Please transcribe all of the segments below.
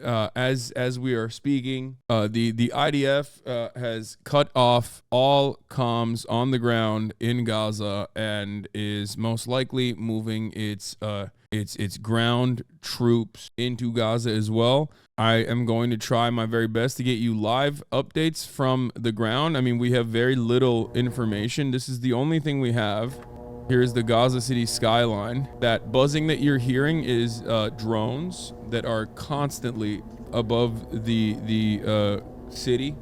as we are speaking, the IDF has cut off all comms on the ground in Gaza and is most likely moving its ground troops into Gaza as well. I am going to try my very best to get you live updates from the ground. I mean, we have very little information. This is the only thing we have. Here's the Gaza City skyline. That buzzing that you're hearing is drones that are constantly above the city.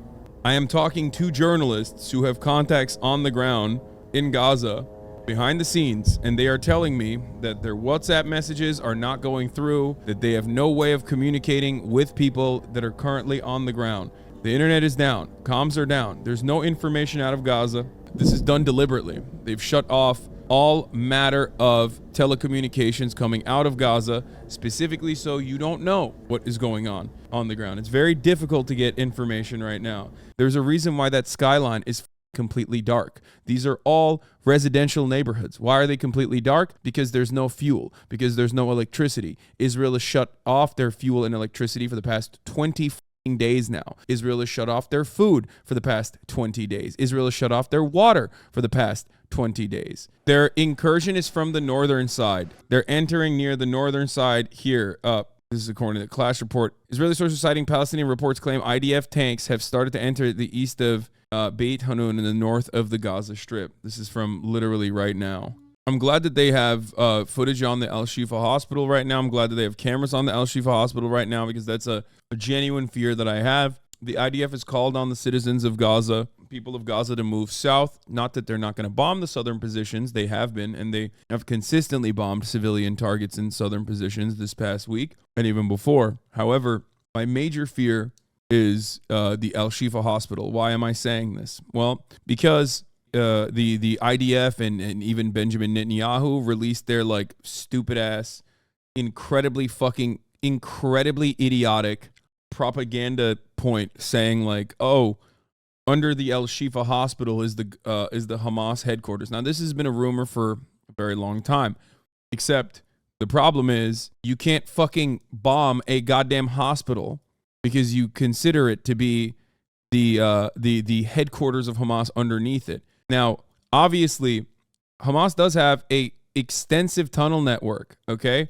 I am talking to journalists who have contacts on the ground in Gaza behind the scenes, and they are telling me that their WhatsApp messages are not going through, that they have no way of communicating with people that are currently on the ground. The internet is down. Comms are down. There's no information out of Gaza. This is done deliberately. They've shut off all matter of telecommunications coming out of Gaza, specifically so you don't know what is going on the ground. It's very difficult to get information right now. There's a reason why that skyline is completely dark. These are all residential neighborhoods. Why are they completely dark? Because there's no fuel, because there's no electricity. Israel has shut off their fuel and electricity for the past 20 days now. Israel has shut off their food for the past 20 days. Israel has shut off their water for the past 20 days. Their incursion is from the northern side. They're entering near the northern side here. This is according to the Clash report. Israeli sources citing Palestinian reports claim IDF tanks have started to enter the east of Beit Hanun in the north of the Gaza Strip. This is from literally right now. I'm glad that they have footage on the Al-Shifa hospital right now. I'm glad that they have cameras on the Al-Shifa hospital right now, because that's a genuine fear that I have. The IDF has called on the citizens of Gaza, people of Gaza, to move south. Not that they're not going to bomb the southern positions. They have been, and they have consistently bombed civilian targets in southern positions this past week and even before. However, my major fear is the Al-Shifa hospital. Why am I saying this? Well, because the IDF and even Benjamin Netanyahu released their like stupid ass, incredibly idiotic propaganda point saying like, oh, under the Al-Shifa hospital is the Hamas headquarters. Now, this has been a rumor for a very long time, except the problem is you can't fucking bomb a goddamn hospital because you consider it to be the headquarters of Hamas underneath it. Now, obviously, Hamas does have a extensive tunnel network, okay?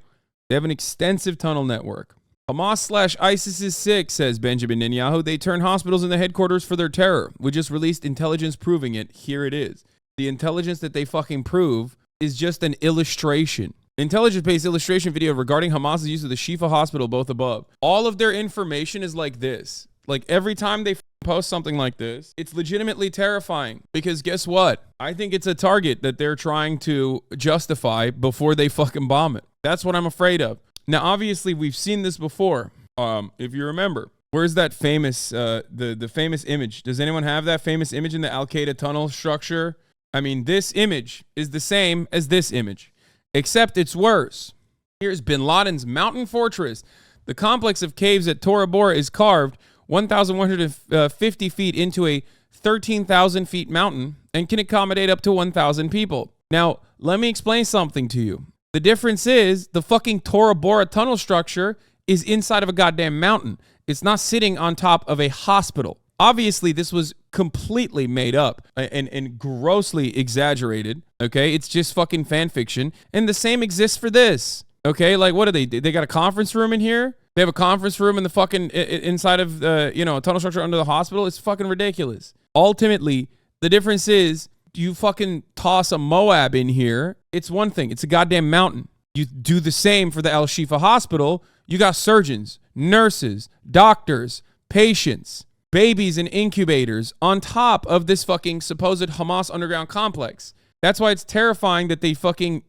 They have an extensive tunnel network. Hamas/ISIS is sick, says Benjamin Netanyahu. They turn hospitals into headquarters for their terror. We just released intelligence proving it. Here it is. The intelligence that they fucking prove is just an illustration. Intelligence-based illustration video regarding Hamas's use of the Shifa hospital, both above. All of their information is like this. Like every time they post something like this, it's legitimately terrifying, because guess what? I think it's a target that they're trying to justify before they fucking bomb it. That's what I'm afraid of. Now, obviously, we've seen this before. If you remember, where's that famous, the famous image? Does anyone have that famous image in the Al-Qaeda tunnel structure? I mean, this image is the same as this image, except it's worse. Here's bin Laden's mountain fortress. The complex of caves at Tora Bora is carved 1,150 feet into a 13,000 feet mountain and can accommodate up to 1,000 people. Now, let me explain something to you. The difference is the fucking Tora Bora tunnel structure is inside of a goddamn mountain. It's not sitting on top of a hospital. Obviously, this was completely made up and grossly exaggerated, okay? It's just fucking fan fiction. And the same exists for this, okay? Like, what are they? They got a conference room in here? They have a conference room in the fucking inside of a tunnel structure under the hospital? It's fucking ridiculous. Ultimately, the difference is you fucking toss a Moab in here, it's one thing. It's a goddamn mountain. You do the same for the Al-Shifa hospital. You got surgeons, nurses, doctors, patients, babies in incubators on top of this fucking supposed Hamas underground complex. That's why it's terrifying that they fucking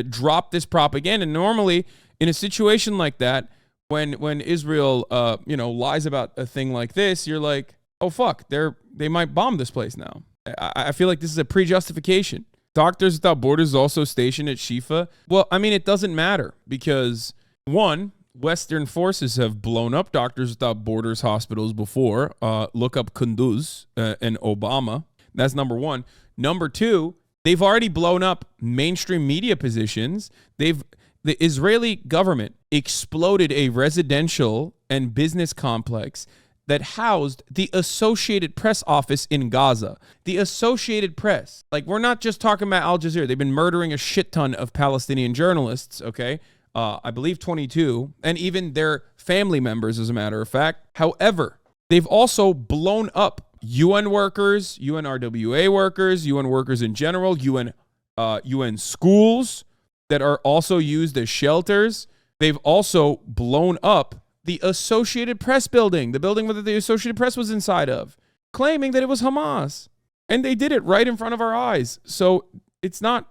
drop this propaganda. Normally, in a situation like that, when Israel lies about a thing like this, you're like, oh fuck, they might bomb this place now. I feel like this is a pre-justification. Doctors Without Borders is also stationed at Shifa. Well, I mean, it doesn't matter because, one, Western forces have blown up Doctors Without Borders hospitals before. Look up Kunduz and Obama. That's number one. Number two, they've already blown up mainstream media positions. The Israeli government exploded a residential and business complex that housed the Associated Press office in Gaza. The Associated Press. Like, we're not just talking about Al Jazeera. They've been murdering a shit ton of Palestinian journalists, okay? I believe 22, and even their family members, as a matter of fact. However, they've also blown up UN workers, UNRWA workers, UN workers in general, UN schools that are also used as shelters. They've also blown up the Associated Press building, the building that the Associated Press was inside of, claiming that it was Hamas. And they did it right in front of our eyes. So it's not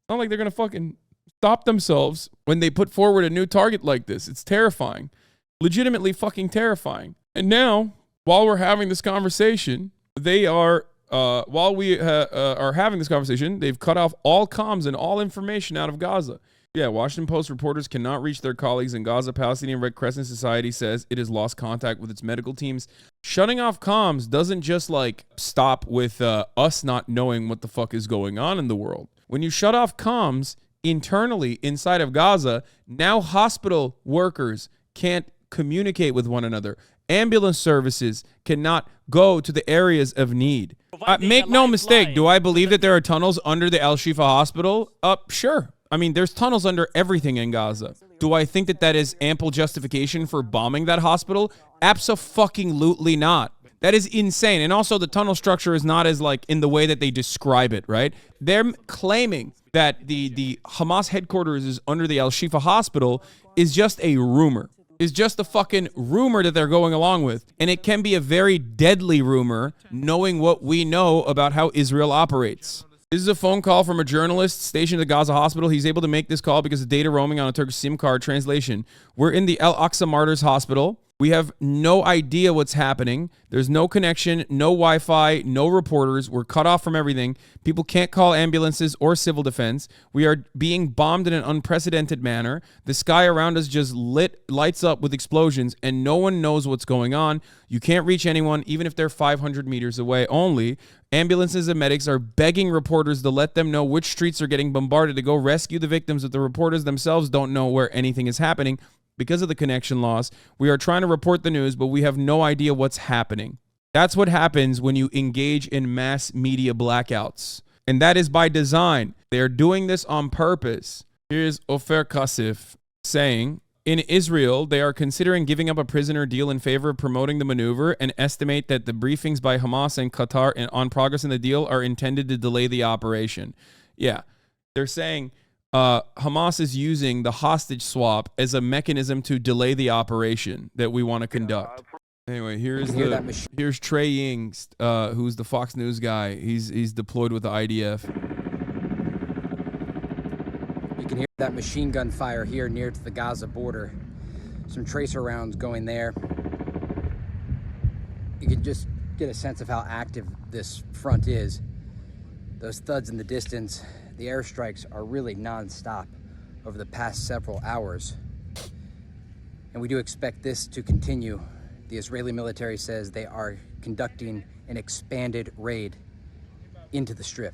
like they're going to fucking stop themselves when they put forward a new target like this. It's terrifying. Legitimately fucking terrifying. And now, while we're having this conversation, while we are having this conversation, they've cut off all comms and all information out of Gaza. Yeah, Washington Post reporters cannot reach their colleagues in Gaza. Palestinian Red Crescent Society says it has lost contact with its medical teams. Shutting off comms doesn't just like stop with us not knowing what the fuck is going on in the world. When you shut off comms internally inside of Gaza, now hospital workers can't communicate with one another. Ambulance services cannot go to the areas of need. Make no mistake, do I believe that there are tunnels under the Al-Shifa hospital? Sure. I mean, there's tunnels under everything in Gaza. Do I think that is ample justification for bombing that hospital? Abso-fucking-lutely not. That is insane. And also, the tunnel structure is not as, like, in the way that they describe it, right? They're claiming that the Hamas headquarters is under the Al-Shifa hospital is just a rumor. Is just a fucking rumor that they're going along with. And it can be a very deadly rumor, knowing what we know about how Israel operates. This is a phone call from a journalist stationed at the Gaza hospital. He's able to make this call because of data roaming on a Turkish SIM card. Translation: we're in the Al-Aqsa Martyrs Hospital. We have no idea what's happening. There's no connection, no Wi-Fi, no reporters. We're cut off from everything. People can't call ambulances or civil defense. We are being bombed in an unprecedented manner. The sky around us just lights up with explosions, and no one knows what's going on. You can't reach anyone, even if they're 500 meters away only. Ambulances and medics are begging reporters to let them know which streets are getting bombarded to go rescue the victims, but the reporters themselves don't know where anything is happening. Because of the connection loss, we are trying to report the news, but we have no idea what's happening. That's what happens when you engage in mass media blackouts. And that is by design. They're doing this on purpose. Here's Ofer Kasif saying, in Israel, they are considering giving up a prisoner deal in favor of promoting the maneuver and estimate that the briefings by Hamas and Qatar on progress in the deal are intended to delay the operation. Yeah, they're saying Hamas is using the hostage swap as a mechanism to delay the operation that we want to conduct. Anyway, here's Trey Yings, who's the Fox News guy. He's deployed with the IDF. You can hear that machine gun fire here near to the Gaza border. Some tracer rounds going there. You can just get a sense of how active this front is. Those thuds in the distance. The airstrikes are really non-stop over the past several hours. And we do expect this to continue. The Israeli military says they are conducting an expanded raid into the Strip.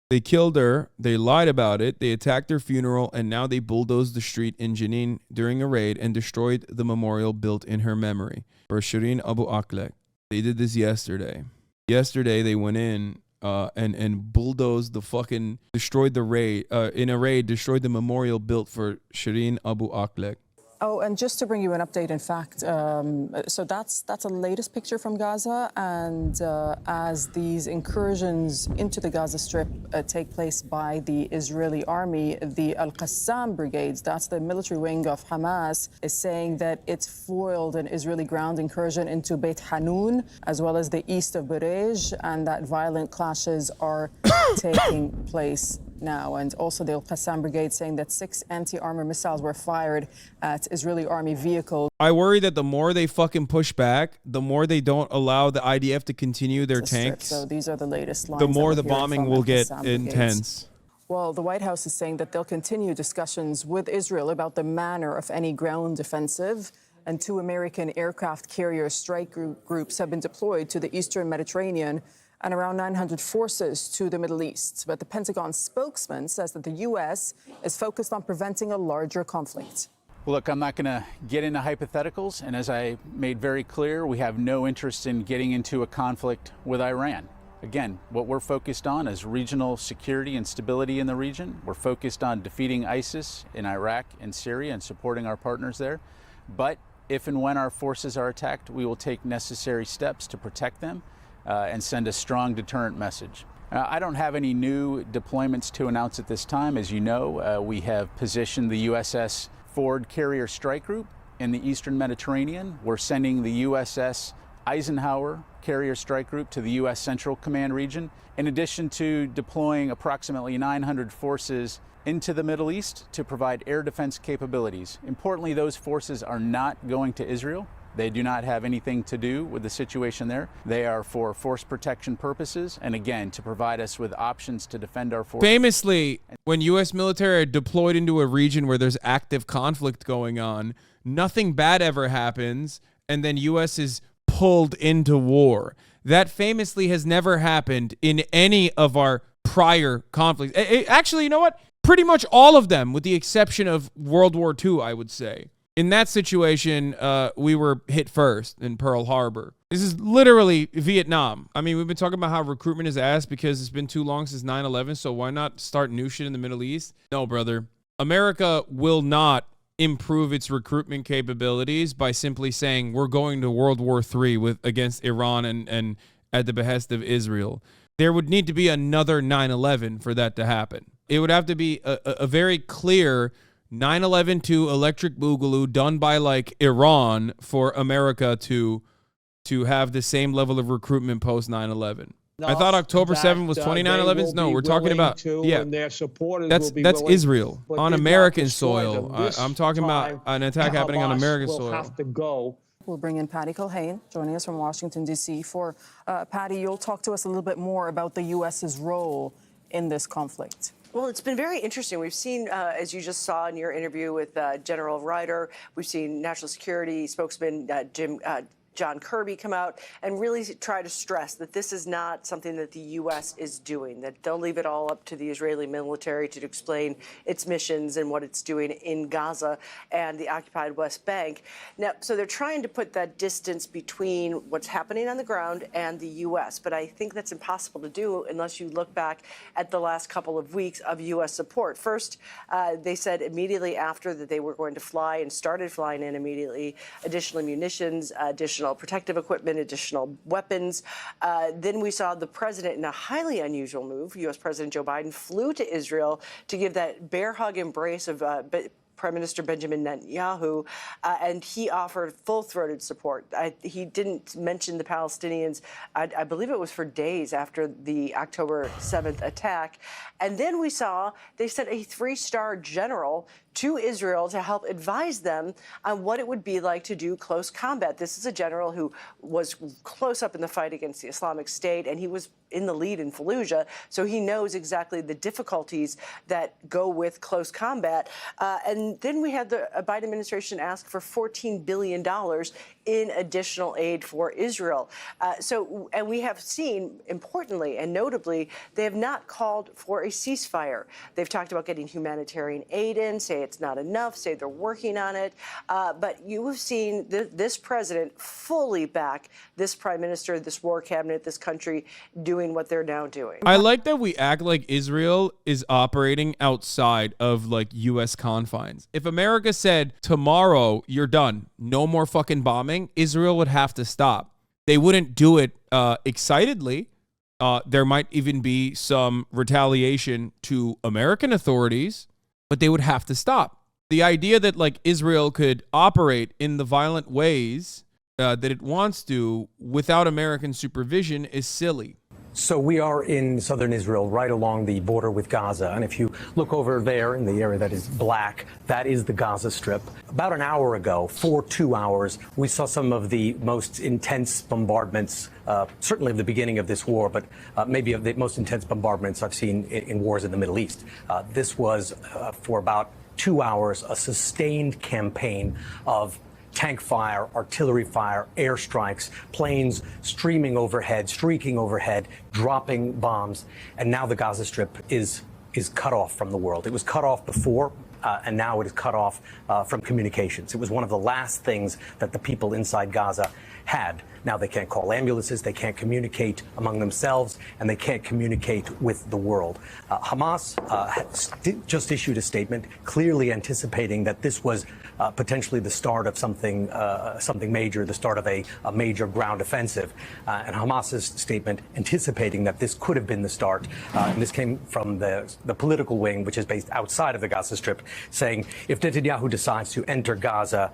They killed her, they lied about it, they attacked her funeral, and now they bulldozed the street in Jenin during a raid and destroyed the memorial built in her memory for Shireen Abu Akleh. They did this yesterday. Yesterday they went in and bulldozed destroyed the raid, destroyed the memorial built for Shireen Abu Akleh. Oh, and just to bring you an update, in fact, so that's a latest picture from Gaza, and as these incursions into the Gaza Strip take place by the Israeli army, the Al-Qassam brigades, that's the military wing of Hamas, is saying that it's foiled an Israeli ground incursion into Beit Hanun, as well as the east of Burej, and that violent clashes are taking place now. And also the Al-Qassam brigade saying that 6 anti-armor missiles were fired at Israeli army vehicles. I worry that the more they fucking push back, the more they don't allow the IDF to continue their tanks. So these are the latest lines. The more the bombing will get intense. Well, the White House is saying that they'll continue discussions with Israel about the manner of any ground offensive. And 2 American aircraft carrier strike groups have been deployed to the Eastern Mediterranean and around 900 forces to the Middle East. But the Pentagon spokesman says that the U.S. is focused on preventing a larger conflict. Well, look, I'm not going to get into hypotheticals, and as I made very clear, we have no interest in getting into a conflict with Iran. Again, what we're focused on is regional security and stability in the region. We're focused on defeating ISIS in Iraq and Syria and supporting our partners there. But if and when our forces are attacked, we will take necessary steps to protect them and send a strong deterrent message. I don't have any new deployments to announce at this time. As you know, we have positioned the USS Ford Carrier Strike Group in the Eastern Mediterranean. We're sending the USS Eisenhower Carrier Strike Group to the U.S. Central Command region, in addition to deploying approximately 900 forces into the Middle East to provide air defense capabilities. Importantly, those forces are not going to Israel. They do not have anything to do with the situation there. They are for force protection purposes, and again, to provide us with options to defend our forces. Famously, when U.S. military are deployed into a region where there's active conflict going on, nothing bad ever happens, and then U.S. is pulled into war. That famously has never happened in any of our prior conflicts. Actually, you know what? Pretty much all of them, with the exception of World War II, I would say. In that situation, we were hit first in Pearl Harbor. This is literally Vietnam. I mean, we've been talking about how recruitment is ass because it's been too long since 9/11, so why not start new shit in the Middle East? No, brother. America will not improve its recruitment capabilities by simply saying we're going to World War III against Iran and at the behest of Israel. There would need to be another 9/11 for that to happen. It would have to be a very clear 9/11 to Electric Boogaloo done by like Iran for America to have the same level of recruitment post 9/11. I thought October 7th was 29/11. No, we're talking about and their supporters that's willing, Israel but on did not American destroy soil. them. This I'm talking about an attack happening on Hamas American will soil. have to go. We'll bring in Patty Culhane, joining us from Washington, D.C. For Patty, you'll talk to us a little bit more about the U.S.'s role in this conflict. Well, it's been very interesting. We've seen, as you just saw in your interview with General Ryder, we've seen National Security spokesman John Kirby come out and really try to stress that this is not something that the U.S. is doing, that don't leave it all up to the Israeli military to explain its missions and what it's doing in Gaza and the occupied West Bank. Now, so they're trying to put that distance between what's happening on the ground and the U.S., but I think that's impossible to do unless you look back at the last couple of weeks of U.S. support. First, they said immediately after that they were going to fly and started flying in immediately additional munitions, additional protective equipment, additional weapons. Then we saw the president, in a highly unusual move, U.S. President Joe Biden flew to Israel to give that bear hug embrace of Prime Minister Benjamin Netanyahu, and he offered full-throated support. He didn't mention the Palestinians, I believe it was for days after the October 7th attack. And then we saw they sent a 3-star general to Israel to help advise them on what it would be like to do close combat. This is a general who was close up in the fight against the Islamic State, and he was in the lead in Fallujah, so he knows exactly the difficulties that go with close combat. And then we had the Biden administration ask for $14 billion in additional aid for Israel. And we have seen, importantly and notably, they have not called for a ceasefire. They've talked about getting humanitarian aid in, say it's not enough, say they're working on it. But you have seen this president fully back this prime minister, this war cabinet, this country doing what they're now doing. I like that we act like Israel is operating outside of like U.S. confines. If America said tomorrow you're done, no more fucking bombing, Israel would have to stop. They wouldn't do it excitedly. There might even be some retaliation to American authorities, but they would have to stop. The idea that like Israel could operate in the violent ways that it wants to without American supervision is silly. So we are in southern Israel, right along the border with Gaza. And if you look over there in the area that is black, that is the Gaza Strip. About an hour ago, for 2 hours, we saw some of the most intense bombardments, certainly of the beginning of this war, but maybe of the most intense bombardments I've seen in wars in the Middle East. This was, for about 2 hours, a sustained campaign of tank fire, artillery fire, airstrikes, planes streaming overhead, streaking overhead, dropping bombs. And now the Gaza Strip is cut off from the world. It was cut off before and now it is cut off from communications. It was one of the last things that the people inside Gaza had. Now they can't call ambulances, they can't communicate among themselves, and they can't communicate with the world. Hamas just issued a statement clearly anticipating that this was potentially the start of something major, the start of a major ground offensive. And Hamas's statement anticipating that this could have been the start. And this came from the political wing, which is based outside of the Gaza Strip, saying if Netanyahu decides to enter Gaza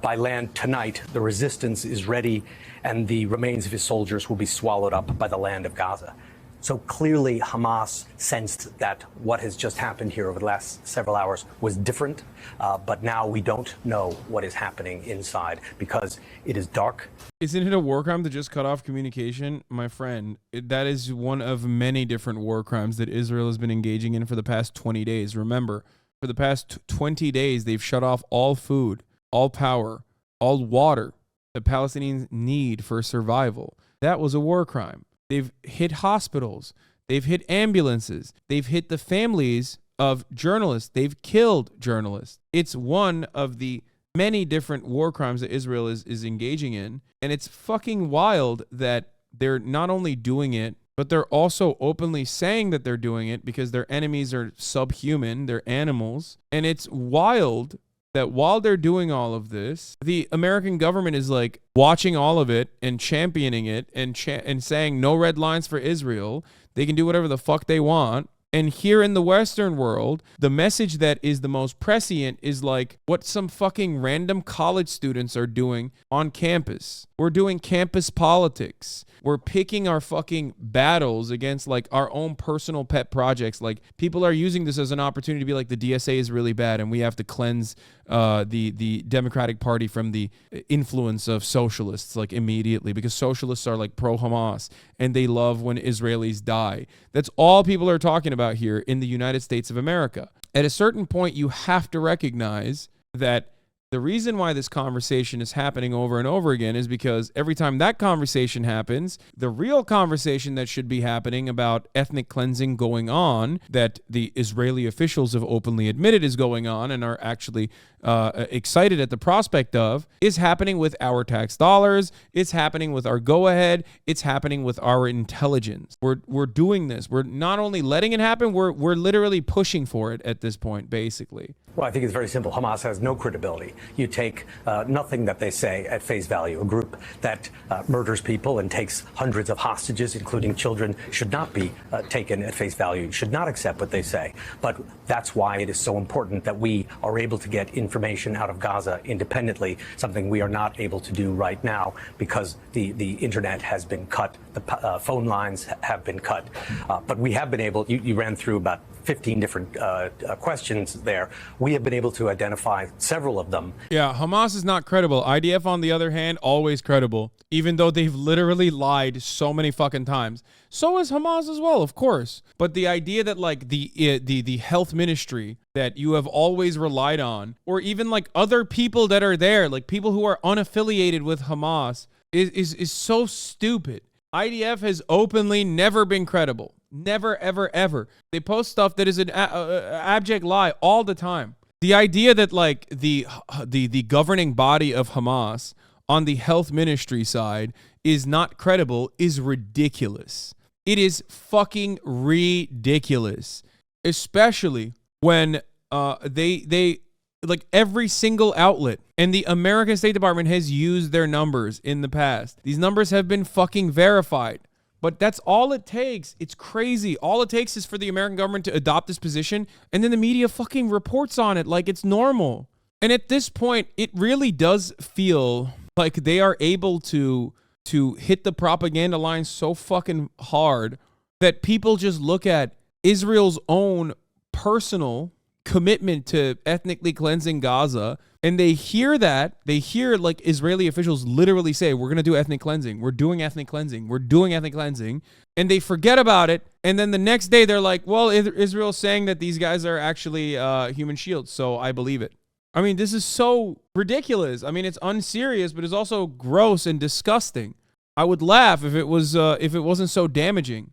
by land tonight, the resistance is ready and the remains of his soldiers will be swallowed up by the land of Gaza. So clearly Hamas sensed that what has just happened here over the last several hours was different, but now we don't know what is happening inside because it is dark. Isn't it a war crime to just cut off communication? My friend, that is one of many different war crimes that Israel has been engaging in for the past 20 days. Remember, for the past 20 days, they've shut off all food, all power, all water the Palestinians need for survival. That was a war crime. They've hit hospitals. They've hit ambulances. They've hit the families of journalists. They've killed journalists. It's one of the many different war crimes that Israel is engaging in. And it's fucking wild that they're not only doing it, but they're also openly saying that they're doing it because their enemies are subhuman. They're animals. And it's wild that while they're doing all of this, the American government is like watching all of it and championing it and saying no red lines for Israel. They can do whatever the fuck they want. And here in the Western world, the message that is the most prescient is like what some fucking random college students are doing on campus. We're doing campus politics. We're picking our fucking battles against like our own personal pet projects. Like people are using this as an opportunity to be like the DSA is really bad and we have to cleanse the Democratic Party from the influence of socialists like immediately because socialists are like pro-Hamas and they love when Israelis die. That's all people are talking about here in the United States of America. At a certain point, you have to recognize that the reason why this conversation is happening over and over again is because every time that conversation happens, the real conversation that should be happening about ethnic cleansing going on, that the Israeli officials have openly admitted is going on and are actually excited at the prospect of, is happening with our tax dollars. It's happening with our go-ahead. It's happening with our intelligence. We're doing this. We're not only letting it happen, we're literally pushing for it at this point, basically. Well, I think it's very simple. Hamas has no credibility. You take nothing that they say at face value. A group that murders people and takes hundreds of hostages, including children, should not be taken at face value, should not accept what they say. But that's why it is so important that we are able to get information out of Gaza independently, something we are not able to do right now because the internet has been cut, the phone lines have been cut. But we have been able, you ran through about 15 different questions there. We have been able to identify several of them. Yeah, Hamas is not credible. IDF, on the other hand, always credible, even though they've literally lied so many fucking times. So is Hamas as well, of course. But the idea that like the health ministry that you have always relied on, or even like other people that are there, like people who are unaffiliated with Hamas, is so stupid. IDF has openly never been credible. Never, ever, ever. They post stuff that is an abject lie all the time. The idea that like the governing body of Hamas on the health ministry side is not credible is ridiculous. It is fucking ridiculous, especially when they like every single outlet and the American State Department has used their numbers in the past. These numbers have been fucking verified. But that's all it takes. It's crazy. All it takes is for the American government to adopt this position, and then the media fucking reports on it like it's normal. And at this point, it really does feel like they are able to hit the propaganda line so fucking hard that people just look at Israel's own personal commitment to ethnically cleansing Gaza, and they hear like Israeli officials literally say, we're going to do ethnic cleansing. We're doing ethnic cleansing. We're doing ethnic cleansing. And they forget about it. And then the next day they're like, well, Israel's saying that these guys are actually human shields. So I believe it. I mean, this is so ridiculous. I mean, it's unserious, but it's also gross and disgusting. I would laugh if it wasn't so damaging.